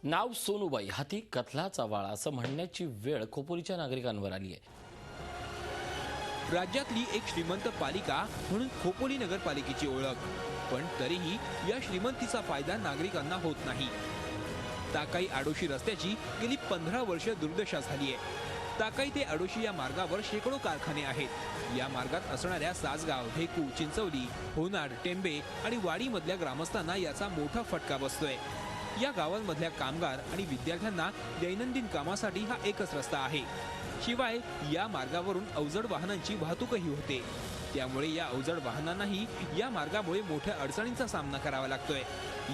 नाव सोनूबाई हाती कथलाचा वाळा असं म्हणण्याची वेळ खोपोलीच्या नागरिकांवर आली आहे। राज्यातली एक श्रीमंत पालिका म्हणून खोपोली नगरपालिकेची ओळख, पण तरीही या श्रीमंतीचा फायदा नागरिकांना होत नाही। ताकाई आडोशी रस्त्याची गेली 15 वर्ष दुर्दशा झाली आहे। ताकाई ते आडोशी या मार्गावर शेकडो कारखाने आहेत। या मार्गात असणाऱ्या सासगाव, ढेकू, चिंचवली, होनाड, टेंबे आणि वाडी मधल्या ग्रामस्थांना याचा मोठा फटका बसतोय। या गावांमधल्या कामगार आणि विद्यार्थ्यांना दैनंदिन कामासाठी हा एकच रस्ता आहे। शिवाय या मार्गावरून अवजड वाहनांची वाहतूकही होते, त्यामुळे या अवजड वाहनांनाही या मार्गामुळे मोठ्या अडचणींचा सामना करावा लागतोय।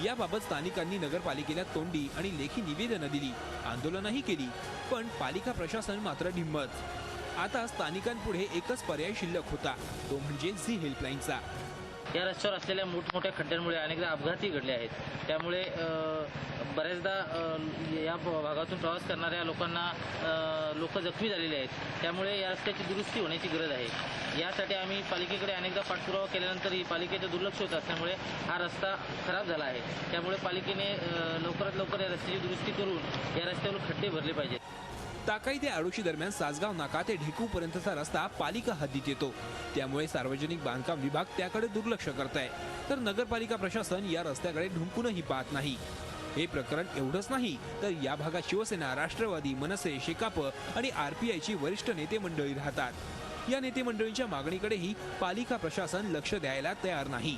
याबाबत स्थानिकांनी नगरपालिकेला तोंडी आणि लेखी निवेदनं दिली, आंदोलनही केली, पण पालिका प्रशासन मात्र ढिम्मत। आता स्थानिकांपुढे एकच पर्याय शिल्लक होता, तो म्हणजे झी हेल्पलाईनचा। या रस्त्यावर असलेल्या मोठमोठ्या खड्ड्यांमुळे अनेकदा अपघातही घडले आहेत। त्यामुळे बऱ्याचदा या भागातून प्रवास करणाऱ्या लोक जखमी झालेले आहेत। त्यामुळे या रस्त्याची दुरुस्ती होण्याची गरज आहे। यासाठी आम्ही पालिकेकडे अनेकदा पाठपुरावा केल्यानंतरही पालिकेचे दुर्लक्ष होत असल्यामुळे हा रस्ता खराब झाला आहे। त्यामुळे पालिकेने लवकरात लवकर या रस्त्याची दुरुस्ती करून या रस्त्यावर खड्डे भरले पाहिजेत। ताकाई ते आडोशी दरम्यान सासगाव नाका ते ढेकू पर्यंतचा रस्ता पालिका हद्दीत येतो, त्यामुळे सार्वजनिक बांधकाम विभाग त्याकडे दुर्लक्ष करत आहे, तर नगरपालिका प्रशासन या रस्त्याकडे ढुंकूनही पाहत नाही। हे प्रकरण एवढंच नाही तर या भागात शिवसेना, राष्ट्रवादी, मनसे, शेकाप आणि आरपीआयची वरिष्ठ नेते मंडळी राहतात। या नेते मंडळींच्या मागणीकडेही पालिका प्रशासन लक्ष द्यायला तयार नाही।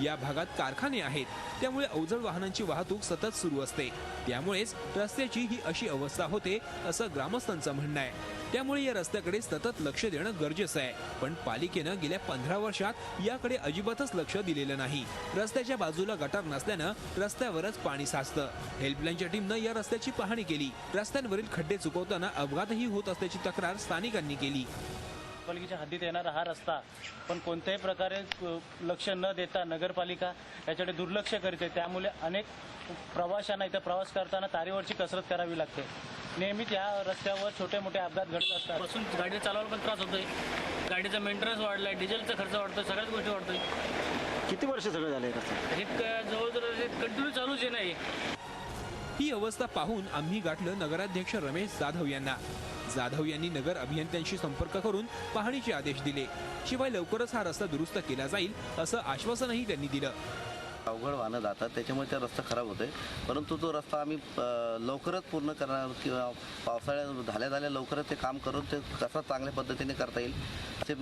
या भागात कारखाने आहेत, त्यामुळे अवजड वाहनांची वाहतूक सतत सुरू असते, त्यामुळेच रस्त्याची ही अशी अवस्था होते असं ग्रामस्थांचं म्हणणं आहे। त्यामुळे या रस्त्याकडे सतत लक्ष देणं गरजेचं आहे, पण पालिकेनं गेल्या 15 वर्षात याकडे अजिबातच लक्ष दिलेलं नाही। रस्त्याच्या बाजूला गटार नसल्यानं रस्त्यावरच पाणी साचतं। हेल्पलाईनच्या टीमनं या रस्त्याची पाहणी केली, रस्त्यांवरील खड्डे चुकवताना अपघातही होत असल्याची तक्रार स्थानिकांनी केली। नगरपालिकेच्या हद्दीत येणारा हा रस्ता पण कोणत्याही प्रकारे लक्ष न देता नगरपालिका याच्याकडे दुर्लक्ष करते, त्यामुळे अनेक प्रवाशांना इथं प्रवास करताना तारेवरची कसरत करावी लागते। नेहमीच या रस्त्यावर छोटे मोठे अपघात घडत असतात। बसून गाडी चालवायला पण त्रास होतोय, गाडीचा मेंटेनन्स वाढलाय, डिझेलचा खर्च वाढतोय, सगळ्याच गोष्टी वाढतोय। किती वर्ष सगळं झालंय रस्ता? हे जवळजवळ कंटिन्यू चालूच आहे नाही। ही अवस्था पाहून आम्ही गाठलं नगराध्यक्ष रमेश जाधव यांना। जाधव यांनी नगर अभियंत्यांशी संपर्क करून पाहणीचे आदेश दिले, शिवाय लवकरच हा रस्ता दुरुस्त केला जाईल असं आश्वासनही त्यांनी दिलं। अवघड वाहनं जातात, त्याच्यामुळे त्या रस्ता खराब होतोय, परंतु तो रस्ता आम्ही लवकरच पूर्ण करणार किंवा पावसाळ्यात झाल्या लवकरच ते काम करून ते कसा चांगल्या पद्धतीने करता येईल असे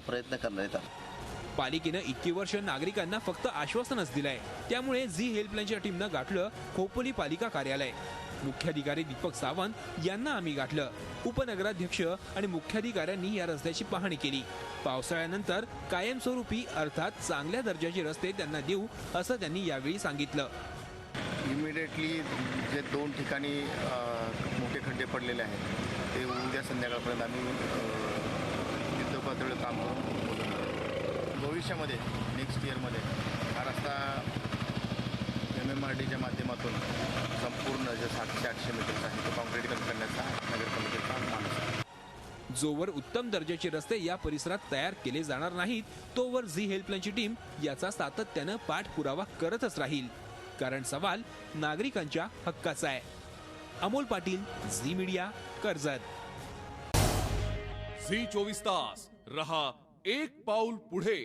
प्रयत्न करणार आहेत। पालिकेनं इतकी वर्ष नागरिकांना फक्त आश्वासनच दिलंय, त्यामुळे झी हेल्पलाईनच्या टीमनं गाठलं खोपोली पालिका कार्यालय। मुख्याधिकारी दीपक सावंत यांना आम्ही गाठलं। उपनगराध्यक्ष आणि मुख्याधिकाऱ्यांनी या रस्त्याची पाहणी केली। पावसाळ्यानंतर कायमस्वरूपी अर्थात चांगल्या दर्जाचे रस्ते त्यांना देऊ असं त्यांनी यावेळी सांगितलं। इमिडिएटली जे 2 ठिकाणी मोठे खड्डे पडलेले आहेत ते उद्या संध्याकाळपर्यंत आम्ही युद्धपातळीवर काम करून भविष्यामध्ये नेक्स्ट इयरमध्ये हा रस्ता MMRDच्या माध्यमातून संपूर्ण जे 700-800 मीटरचा आहे तो कॉन्क्रीटीकरण करण्याचा नगरपालिकेचा मानस आहे। जोवर उत्तम दर्जाचे रस्ते या परिसरात तयार केले जाणार नाहीत, तोवर झी हेल्पलाईनची टीम याचा सातत्यानं पाठपुरावा करतच राहील, कारण सवाल नागरिकांच्या हक्काचा आहे। अमोल पाटील, झी मीडिया, कर्जत। झी 24 तास रहा एक पाऊल पुढे।